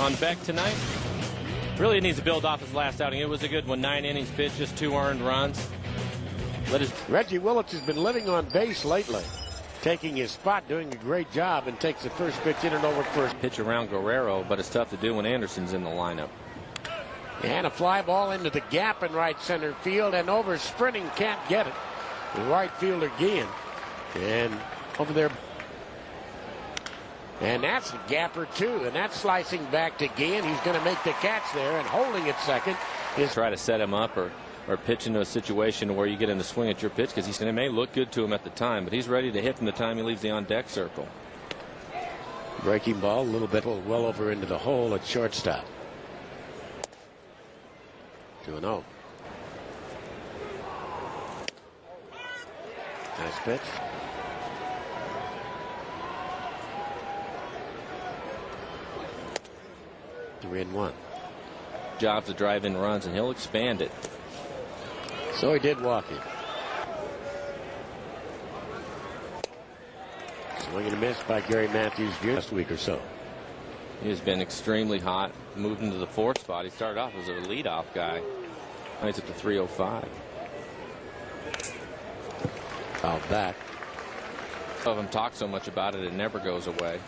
on Baek tonight. Really needs to build off his last outing. It was a good one. 9 innings pitched, just 2 earned runs. Reggie Willits has been living on base lately, taking his spot, doing a great job, and takes the first pitch in and over first. Pitch around Guerrero, but it's tough to do when Anderson's in the lineup. And a fly ball into the gap in right center field, and over sprinting, can't get it. The right fielder Guillen, and over there. And that's a gapper too, and that's slicing back to Guillen. He's going to make the catch there, and holding at second is try to set him up or pitch into a situation where you get him to swing at your pitch, because it may look good to him at the time, but he's ready to hit from the time he leaves the on-deck circle. Breaking ball, a little bit well over into the hole at shortstop. 2-0. Nice pitch. Three and one. Job to drive in runs, and he'll expand it. So he did walk it. Swing and a miss by Gary Matthews last week or so. He has been extremely hot. Moved into the 4th spot. He started off as a leadoff guy. Now he's at the 305. Foul back. Some of them talk so much about it, it never goes away.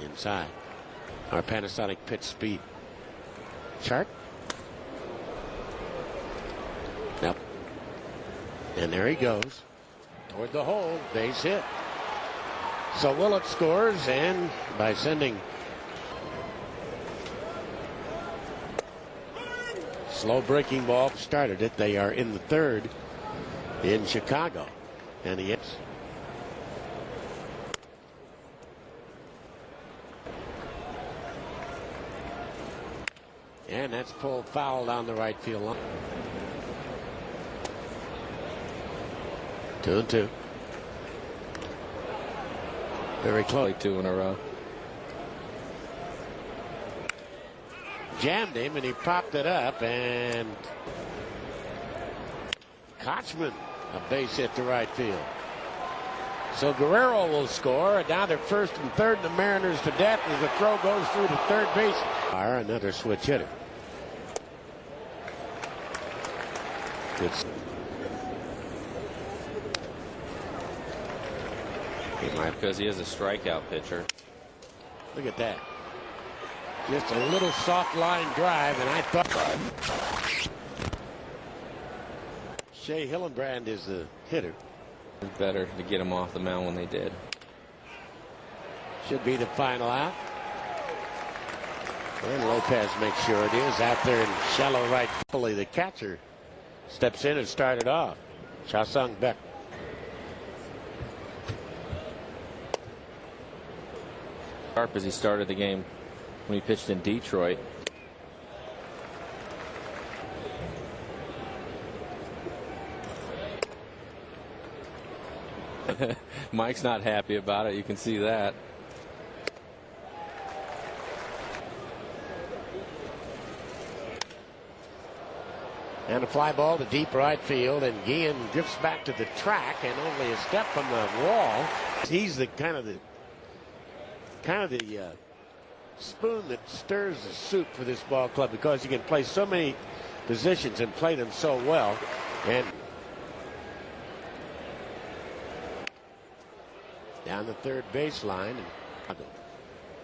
Inside. Our Panasonic pitch speed chart. Yep. And there he goes toward the hole. Base hit. So Willett scores, and by sending slow breaking ball started it. They are in the 3rd in Chicago, and he hits. And that's pulled foul down the right field line. 2-2. Very close. 2 in a row. Jammed him, and he popped it up, and Kochman, a base hit to right field. So Guerrero will score, and now they're 1st and 3rd, the Mariners to death as the throw goes through to 3rd base. Another switch hitter. Because he is a strikeout pitcher. Look at that. Just a little soft line drive, and I thought Shea Hillenbrand is the hitter. It's better to get him off the mound when they did. Should be the final out. And Lopez makes sure it is out there in shallow right. The catcher steps in and started off. Cha-seung Baek. Sharp as he started the game when he pitched in Detroit. Mike's not happy about it. You can see that. And a fly ball to deep right field, and Guillen drifts back to the track, and only a step from the wall. He's the kind of the spoon that stirs the soup for this ball club, because he can play so many positions and play them so well. And down the 3rd baseline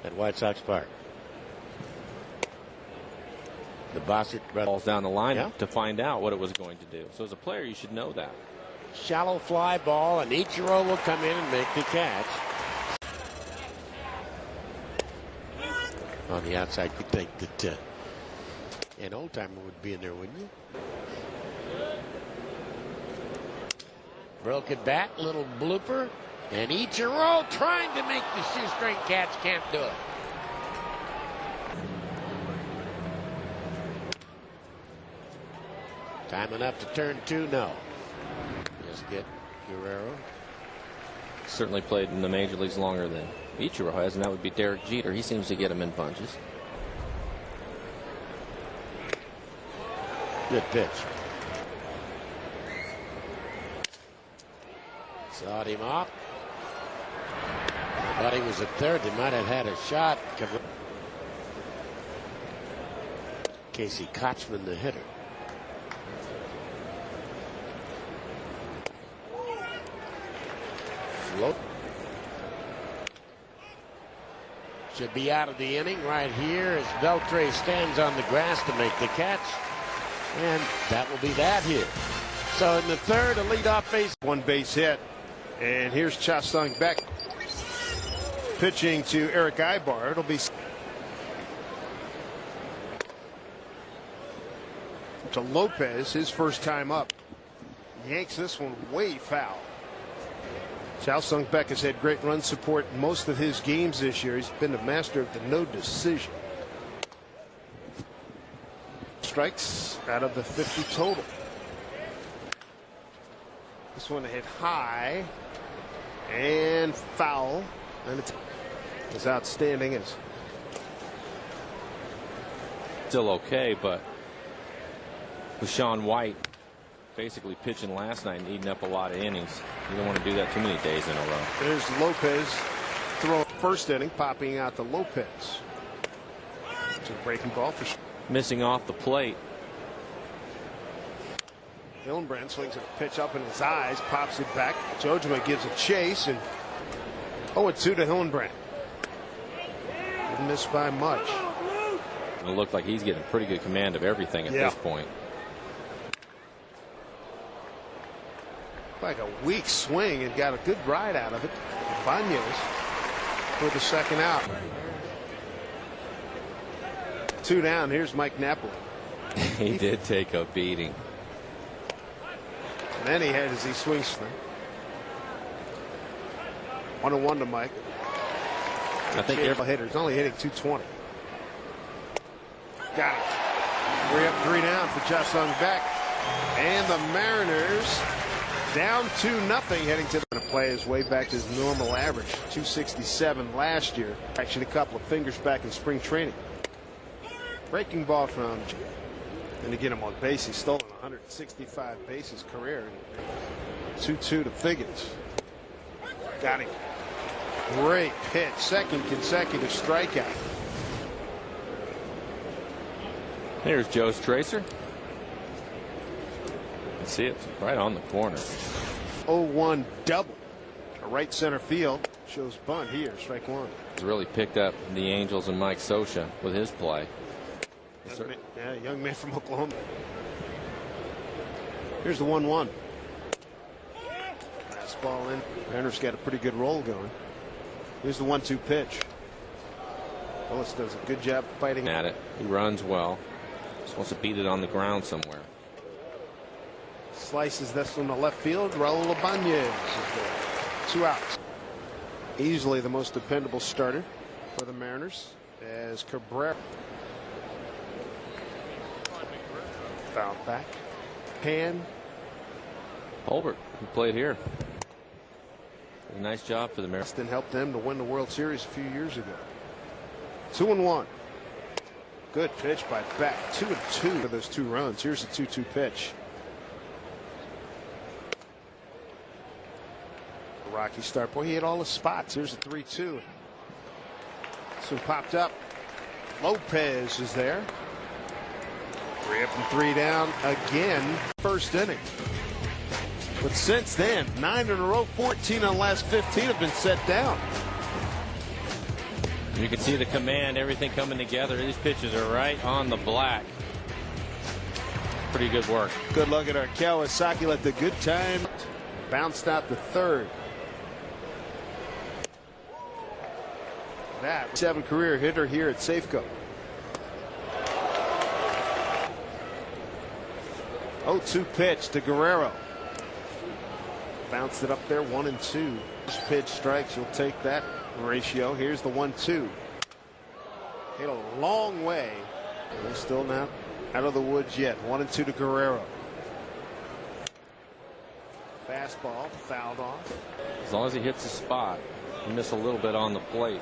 at White Sox Park. The Bossert balls down the lineup to find out what it was going to do. So as a player, you should know that. Shallow fly ball, and Ichiro will come in and make the catch. On the outside, you'd think that an old timer would be in there, wouldn't you? Broken bat, little blooper, and Ichiro trying to make the shoestring catch, can't do it. Time enough to turn 2, no. Just get Guerrero. Certainly played in the major leagues longer than Ichiro has, and that would be Derek Jeter. He seems to get him in bunches. Good pitch. Sawed him off. Thought he was at third. They might have had a shot. Casey Kochman, the hitter. Float. Should be out of the inning right here as Beltre stands on the grass to make the catch. And that will be that here. So in the third, a leadoff base. One base hit. And here's Cha-seung Baek pitching to Eric Ibar. It'll be to Lopez, his first time up. Yanks this one way foul. Cha-seung Baek has had great run support in most of his games this year. He's been the master of the no decision. Strikes out of the 50 total. This one hit high and foul, and it's as outstanding as. Still okay, but with Sean White basically pitching last night and eating up a lot of innings, you don't want to do that too many days in a row. There's Lopez throwing first inning, popping out to Lopez. It's a breaking ball for missing off the plate. Hillenbrand swings a pitch up in his eyes, pops it back. Jojima gives a chase, and 0-2 to Hillenbrand. Didn't miss by much. It looked like he's getting pretty good command of everything at this point. Like a weak swing and got a good ride out of it. Bañez for the second out. 2 down. Here's Mike Napoli. He did take a beating. And then he had as he swings them. 1-1 to Mike. I think every hitter's only hitting 220. Got it. 3 up, 3 down for Cha-seung Baek. And the Mariners down 2-0, heading to the play his way back to his normal average. 267 last year. Actually, a couple of fingers back in spring training. Breaking ball from. And to get him on base, he's stolen 165 bases career. 2-2 to Figgins. Got him. Great pitch. Second consecutive strikeout. Here's Joe's tracer. See it right on the corner. 0-1 double. A right center field. Shows bunt here. Strike one. He's really picked up the Angels and Mike Scioscia with his play. Young man from Oklahoma. Here's the 1-1. Fastball in. Mariners got a pretty good roll going. Here's the 1-2 pitch. Willis does a good job fighting at it. He runs well. Just wants to beat it on the ground somewhere. Slices this from the left field. Raul Ibanez is there. 2 outs. Easily the most dependable starter for the Mariners as Cabrera. Foul back. Pan. Holbert, who played here. Did a nice job for the Mariners. And helped them to win the World Series a few years ago. 2-1. Good pitch by Baek. 2-2 for those 2 runs. Here's the 2-2 pitch. Rocky start. Boy, he hit all the spots. Here's the 3-2. So popped up. Lopez is there. 3 up and 3 down again. First inning. But since then, 9 in a row, 14 on the last 15 have been set down. You can see the command, everything coming together. These pitches are right on the black. Pretty good work. Good look at our Kawasaki. Let the good time. Bounced out the third. That 7 career hitter here at Safeco. 0-2 pitch to Guerrero. Bounced it up there. 1-2. This pitch strikes. You'll take that ratio. Here's the 1-2. Hit a long way. They're still not out of the woods yet. 1-2 to Guerrero. Fastball fouled off. As long as he hits the spot, he missed a little bit on the plate.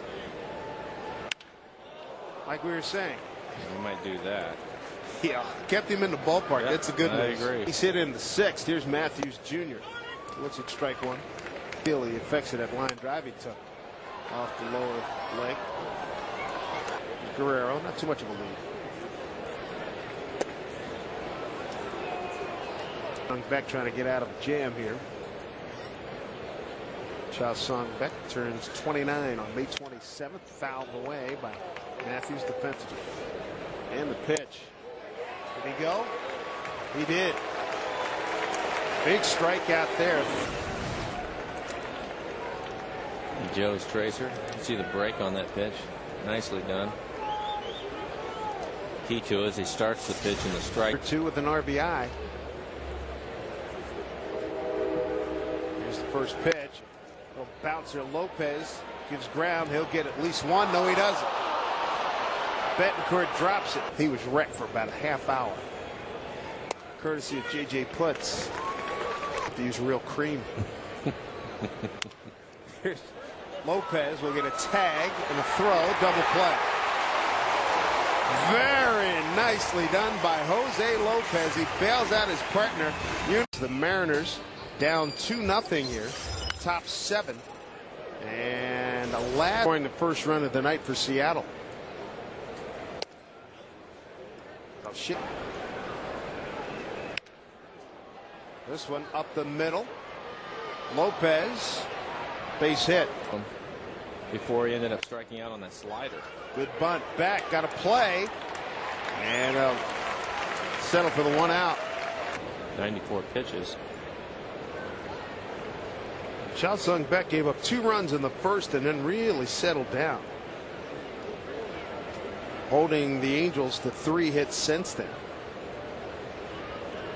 Like we were saying, he might do that. Yeah, kept him in the ballpark. Yep, that's a good I news. agree. He's hit in the 6th. Here's Matthews Jr. Looks at strike one. Really affects that line drive he took off the lower leg. Guerrero, not too much of a lead. Baek trying to get out of a jam here. Cha-seung Baek turns 29 on May 27th, fouled away by Matthews defensively. And the pitch. Did he go? He did. Big strikeout there. Joe's tracer. You see the break on that pitch. Nicely done. Key to it is he starts the pitch in the strike. 2 with an RBI. Here's the first pitch. Little bouncer Lopez gives ground. He'll get at least one. No, he doesn't. Betancourt drops it. He was wrecked for about a half hour. Courtesy of J.J. Putz. To use real cream. Here's Lopez will get a tag and a throw. Double play. Very nicely done by Jose Lopez. He bails out his partner. The Mariners down 2-0 here. Top 7. And a last scoring the first run of the night for Seattle. Oh, shit. This one up the middle. Lopez. Base hit. Before he ended up striking out on that slider. Good bunt. Back. Got a play. And settle for the 1 out. 94 pitches. Cha-seung Baek gave up 2 runs in the first and then really settled down. Holding the Angels to 3 hits since then.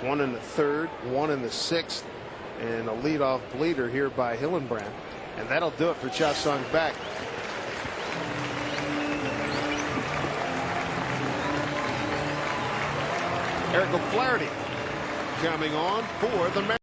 1 in the 3rd, 1 in the 6th, and a leadoff bleeder here by Hillenbrand. And that'll do it for Cha-seung Baek. Eric O'Flaherty coming on for the Mariners.